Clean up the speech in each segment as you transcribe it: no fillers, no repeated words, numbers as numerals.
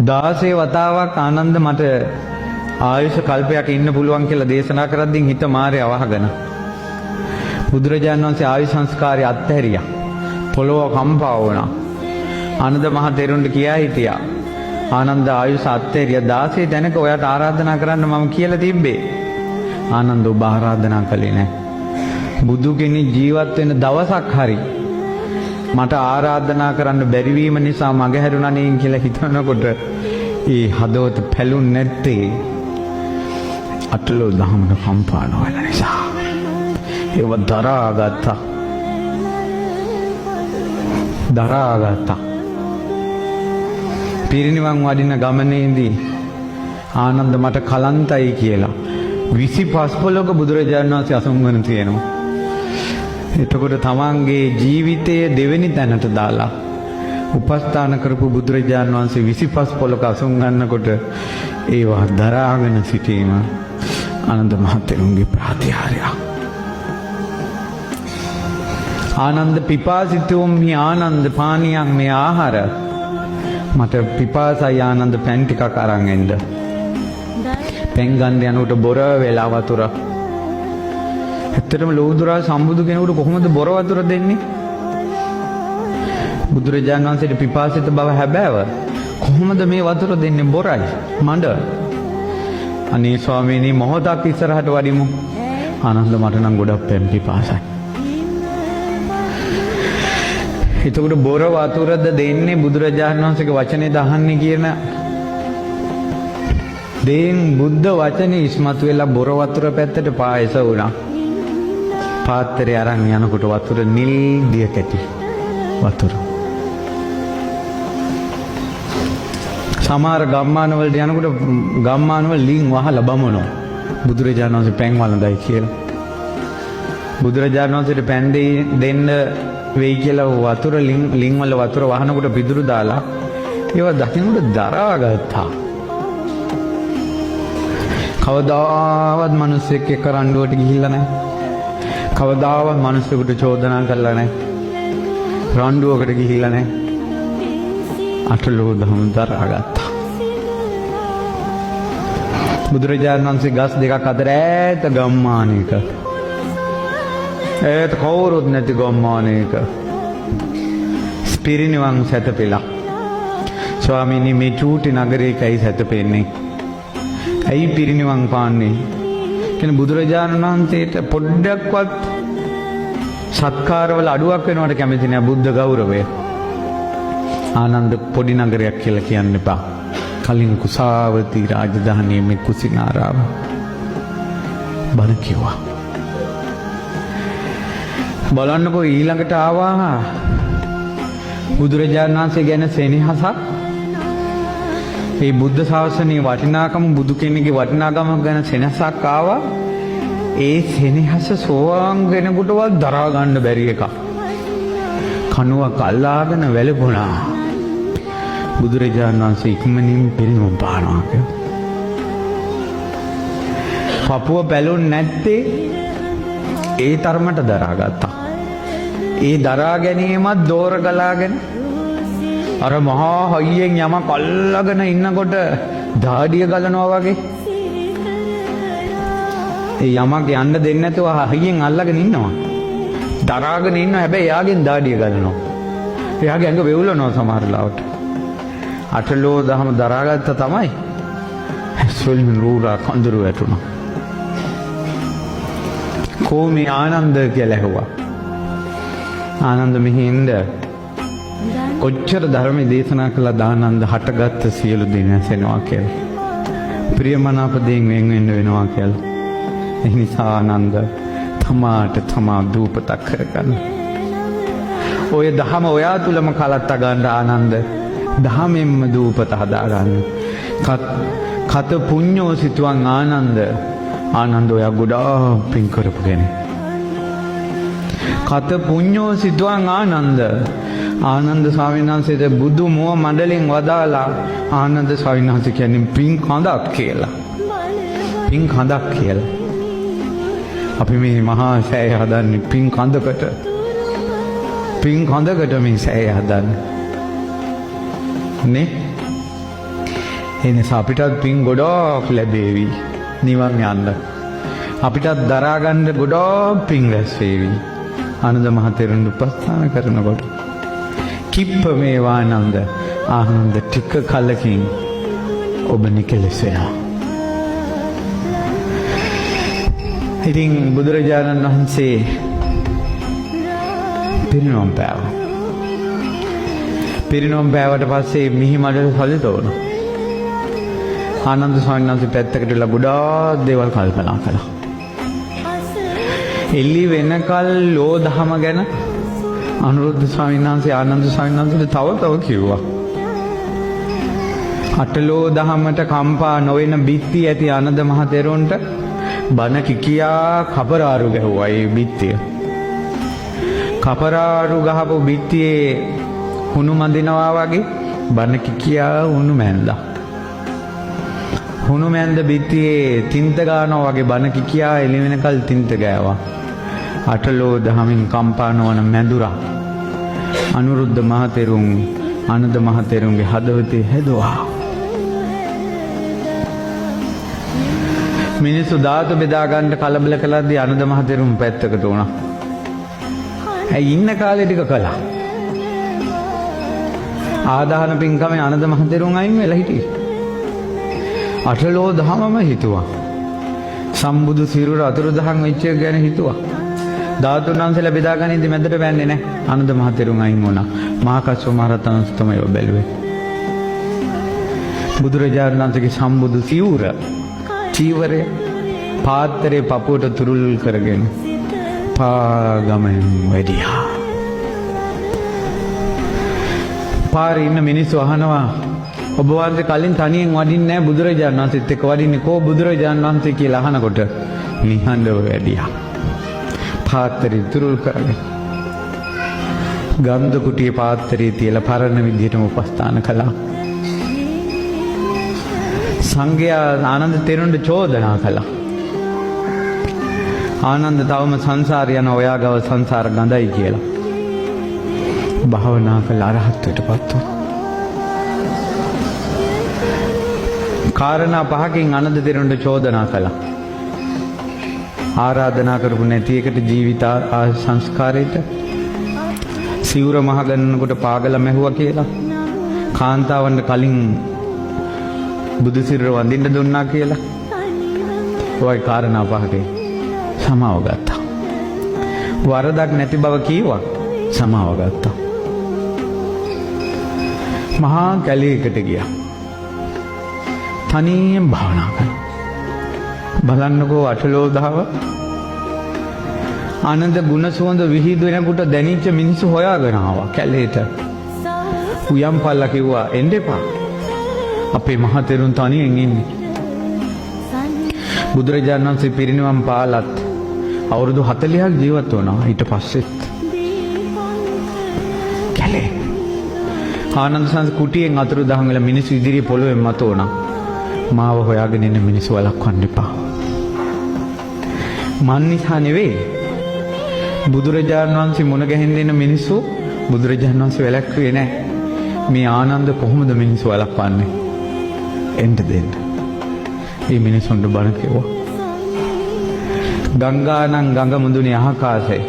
16 වතාවක් ආනන්ද මට ආයුෂ කල්පයක් ඉන්න පුළුවන් කියලා දේශනා කරද්දී හිත මාරේ අවහගෙන බුදුරජාණන් වහන්සේ ආයුෂ සංස්කාරය අත්හැරියා. පොළොව කම්පා වුණා. ආනන්ද මහ තෙරුන්ට කියා හිටියා. ආනන්ද ආයුෂ අත්හැරියා 16 දැනක ඔයාට ආරාධනා කරන්න මම කියලා තිබ්බේ. ආනන්ද ඔබ ආරාධනා කළේ නැහැ. බුදු කෙනෙක් ජීවත් වෙන දවසක් හරි මට ආරාධනා කරන්න බැරි වීම නිසා මගහැරුණා නේ කියලා හිතනකොට ඒ හදවත පැලුන්නේ නැත්තේ අටලෝ දහමන කම්පා නොවන නිසා. ඒව දරාගත්තා. පිරිනිවන් වඩින ගමනේදී ආනන්ද මට කලන්තයි කියලා 25 පොළොක බුදුරජාණන් වහන්සේ අසුන්වන තියෙනවා. එතකොට තමන්ගේ ජීවිතයේ දෙවෙනි තැනට දාලා උපස්ථාන කරපු බුදුරජාණන් වහන්සේ 25 පොළොක අසුන් ගන්නකොට ඒවා දරාගෙන සිටීම ආනන්ද මහතෙරුන්ගේ ප්‍රාතිහාර්යය. ආනන්ද පිපාසිතෝම් හි ආනන්ද පානියං මේ ආහාර මට පිපාසයි ආනන්ද පැන් ටිකක් අරන් එන්න. පැන් ගන්න යනකොට බොර වෙලා වතුර. ඇත්තටම ලෝදුරා සම්බුදු කෙනෙකුට කොහොමද බොර වතුර දෙන්නේ? බුදුරජාණන් වහන්සේට පිපාසිත බව හැබෑව. කොහොමද මේ වතුර දෙන්නේ? බොරයි මඩ. අනේ ස්වාමීනි මොහොතක් ඉස්සරහට වඩිමු. ආනන්ද මට නම් ගොඩක් පැන් පිපාසයි. එතකොට බොර වතුරද දෙන්නේ බුදුරජාණන් වහන්සේගේ වචනේ දහන්නේ කියන දේන් බුද්ධ වචනේ ඉස්මතු වෙලා බොර වතුර පැත්තට පායස වුණා. පාත්‍රය අරන් යනකොට වතුර නිල් දිය කැටි වතුර. සමහර ගම්මාන වලට යනකොට ගම්මාන වල ලින් වහලා බමනෝ බුදුරජාණන් වහන්සේ පැන් වළඳයි කියලා. බුදුරජාණන් වහන්සේට පැන් දෙන්න වෙයි කියලා වතුර ලින් වල වතුර වහනකොට පිදුරු දාලා ඒවා දකින්නට දරාගත්තා. කවදාවත් මිනිස්සෙක් එක්ක රණ්ඩුවට ගිහිල්ලා නැහැ. කවදාවත් මිනිස්සුන්ට චෝදනා කරලා නැහැ. රණ්ඩුවකට ගිහිල්ලා නැහැ. අටලෝ දහම දරාගත්තා. බුදුරජාණන් වහන්සේ ගස් දෙකක් අතර ඈත ගම්මානයක. ඒත් කවුරුත් නැති ගම්මානයක. පිරිනිවන් සැතපෙලා. ස්වාමීනි මේ චූටි නගරයකයි සැතපෙන්නේ. ඇයි පිරිනිවන් පාන්නේ? කියන බුදුරජාණන් වහන්සේට පොඩ්ඩක්වත් සත්කාරවල අඩුවක් වෙනවට කැමති නෑ බුද්ධ ගෞරවය. ආනන්ද පොඩි නගරයක් කියලා කියන්න එපා. කලින් කුසාවති රාජධානියේ මේ කුසිනාරාව බණ කිව්වා. බලන්නකෝ ඊළඟට ආවා බුදුරජාණන් වහන්සේ ගැන සෙනෙහසක්. ඒ බුද්ධ ශාසනයේ වටිනාකම බුදු කෙනෙකුගේ වටිනාකම ගැන සෙනෙහසක් ආවා. ඒ සෙනෙහස සෝවාන් කෙනෙකුටවත් දරා ගන්න බැරි එකක්. කනුවක් අල්ලාගෙන වැළපුණා. බුදුරජාණන් වහන්සේ ඉක්මනින් පිරිනිවන් පානවා කියලා. පපුව පැලුන්නේ නැත්තේ ඒ තරමට දරාගත්තා. ඒ දරා ගැනීමත් දෝර ගලාගෙන අර මහා හයියෙන් යමක් අල්ලගෙන ඉන්නකොට දාඩිය ගලනවා වගේ. ඒ යමක් යන්න දෙන්නේ නැතුව හයියෙන් අල්ලගෙන ඉන්නවා. දරාගෙන ඉන්න හැබැයි එයාගෙන් දාඩිය ගලනවා. එයාගේ ඇඟ වෙවුලනවා සමහර ලාවට. අටලෝ දහම දරාගත්ත තමයි. ඇස්වලින් රූරා කඳුරු වැටුණා. කොහොමද ආනන්ද කියලා ඇහුවා. ආනන්ද මෙහෙන්ද කොච්චර ධර්මයේ දේශනා කළා දානන්ද හටගත්ත සියලු දේ නැසෙනවා කියලා. ප්‍රියමනාප දේන් වෙන් වෙන්න වෙනවා කියලා. ඒ නිසා ආනන්ද තමාට තමා දූපතක් කරගන්න. ඔය දහම ඔයා තුලම කලත්ත ගන්න ආනන්ද. දහමෙන්ම දූපත හදාගන්න. කත පුඤ්ඤෝ සිතුවං ආනන්ද. ආනන්ද ඔයා ගොඩාක් පින් කරපු කෙනෙක්. කත පුඤ්ඤෝ සිතුවං ආනන්ද. ආනන්ද ස්වාමීන් වහන්සේට බුදු මුව මණ්ඩලෙන් වදාලා ආනන්ද ස්වාමීන් වහන්සේ කියන්නේ පින් කඳක් කියලා. පින් කඳක් කියලා. අපි මේ මහා සෑය හදන්නේ පින් කඳකට. පින් කඳකට මේ සෑය හදන්නේ. නේ ඒ නිසා අපිටත් පින් ගොඩක් ලැබේවි නිවන් යන්න. අපිටත් දරා ගන්න ගොඩක් පින් රැස් වේවි. ආනන්ද මහතෙරුන් උපස්ථාන කරනකොට කිප්ප මේවානන්ද ආනන්ද ටික කලකින් ඔබ නිකලෙස් වෙනවා. ඉතින් බුදුරජාණන් වහන්සේ පිරිනොම් පෑවා. පිරිනොම් පෑවට පස්සේ මිහි මඩට සල්ලි තෝරනවා. ආනන්ද ස්වාමීන් වහන්සේ පැත්තකට වෙලා ගොඩාක් දේවල් කල්පනා කළා. එළි වෙනකල් ලෝ දහම ගැන අනුරුද්ධ ස්වාමීන් වහන්සේ ආනන්ද ස්වාමීන් වහන්සේට තව කිව්වා. අටලෝ දහමට කම්පා නොවන බිත්ති ඇති ආනන්ද මහතෙරුන්ට බණ කිකියා කපරාරු ගැහුවා. ඒ බිත්තිය කපරාරු ගහපු බිත්තියේ හුණු මදිනවා වගේ බණ කිකියා හුණු මැන්දා. හුණු මැන්ද බිත්තියේ තින්ත ගන්නවා වගේ බණ කිකියා එළි වෙනකල් තින්ත ගෑවා. අටලෝ දහමින් කම්පා නොවන මැදුරා අනුරුද්ධ මහතෙරුන් ආනන්ද මහතෙරුන්ගේ හදවතේ හැදුවා. මිනිස්සු ධාතු බෙදා ගන්න කලබල කළාදී ආනන්ද මහතෙරුන් පැත්තකට වුණා. ඇයි ඉන්න කාලේ ටික කළා. ආදාන පින්කමේ ආනන්ද මහතෙරුන් අයින් වෙලා හිටියේ. අටලෝ දහමම හිතුවා. සම්බුදු සිරුර අතුරුදහන් වෙච්ච එක ගැන හිතුවා. ධාතුන් වහන්සේලා බෙදා ගනින්දි මැදට බැන්නේ නැහැ. ආනන්ද මහතෙරුන් අයින් වුණා. මහා කස්සප මහ රහතන් වහන්සේ තමයි බැලුවේ. බුදුරජාණන් වහන්සේගේ සම්බුදු සිවුර චීවරය පාත්‍රේ පපුවට තුරුල් කරගෙන පාගමෙන් වැඩියා. පාරේ ඉන්න මිනිස්සු අහනවා ඔබ වහන්සේ කලින් තනියෙන් වඩින්නේ නැහැ බුදුරජාණන් වහන්සේත් එක්ක වඩින්නේ කෝ බුදුරජාණන් වහන්සේ කියලා අහනකොට නිහඬව වැඩියා. පාත්‍රේ තුරුල් කරගෙන ගන්ධ කුටියේ පාත්‍රේ තියලා පරණ විදිහටම උපස්ථාන කළා. සංඝයා ආනන්ද තෙරුන්ට චෝදනා කළා. ආනන්ද තවම සංසාරය යන ඔයා ගාව සංසාර ගඳයි කියලා. භාවනා කළ අරහත්ත්වයටපත් වුණා. කාරණා පහකින් ආනන්ද තෙරුන්ට චෝදනා කළා. ආරාධනා කරපු නැති එකට ජීවිත සංස්කාරයට සිවුර මහ ගන්නකොට පාගල මැහුවා කියලා. කාන්තාවන්ට කලින් බුදු සිරුර වඳින්න දුන්නා කියලා. ඔය කාරණා පහකේ සමාව ගත්තා. වරදක් නැති බව කීවා සමාව ගත්තා. මහා කැලේකට ගියා. තනියෙන් භාවනා කරා. බලන්නකෝ අටලෝ දහව ආනන්ද ගුණ සුවඳ විහිදු වෙනකොට දැනිච්ච මිනිස්සු හොයාගෙන ආවා කැලේට. උයම් පල්ලා කිව්වා එන්න එපා. අපේ මහතෙරුන් තනියෙන් ඉන්නේ. බුදුරජාණන් වහන්සේ පිරිනිවන් පාලත් අවුරුදු 40ක් ජීවත් වුණා. ඊට පස්සෙත් කැලේ ආනන්ද සංස් කුටියෙන් අතුරු දහන් වෙලා මිනිස්සු ඉදිරියේ පොළොවෙන් මත වුණා. මාව හොයාගෙන ඉන්න මිනිස්සු වළක්වන්න එපා. මන් නිසා නෙවෙයි බුදුරජාණන් වහන්සේ මුණ ගැහෙන්න ඉන්න මිනිස්සු බුදුරජාණන් වහන්සේ වැළැක්ුවේ නැහැ. මේ ආනන්ද කොහොමද මිනිස්සු වළක්වන්නේ? එන්න දෙන්න. මේ මිනිසුන්ට බණ කිව්වා. ගංගානම් ගඟ මුදුනේ ආකාශේ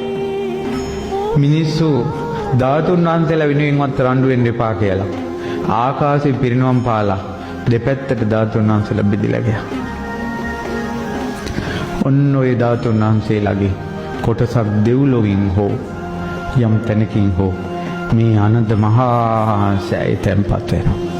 මිනිස්සු ධාතුන් වහන්සේලා වෙනුවෙන්වත් රණ්ඩු වෙන්න එපා කියලා. ආකාශේ පිරිනවම් පාලා දෙපැත්තට ධාතුන් වහන්සේලා බෙදලා ගියා. ඔන්න ඔය ධාතුන් වහන්සේලාගේ කොටසක් දෙව්ලොවින් හෝ යම් තැනකින් හෝ මේ ආනන්ද මහා සෑය තැන්පත් වෙනවා.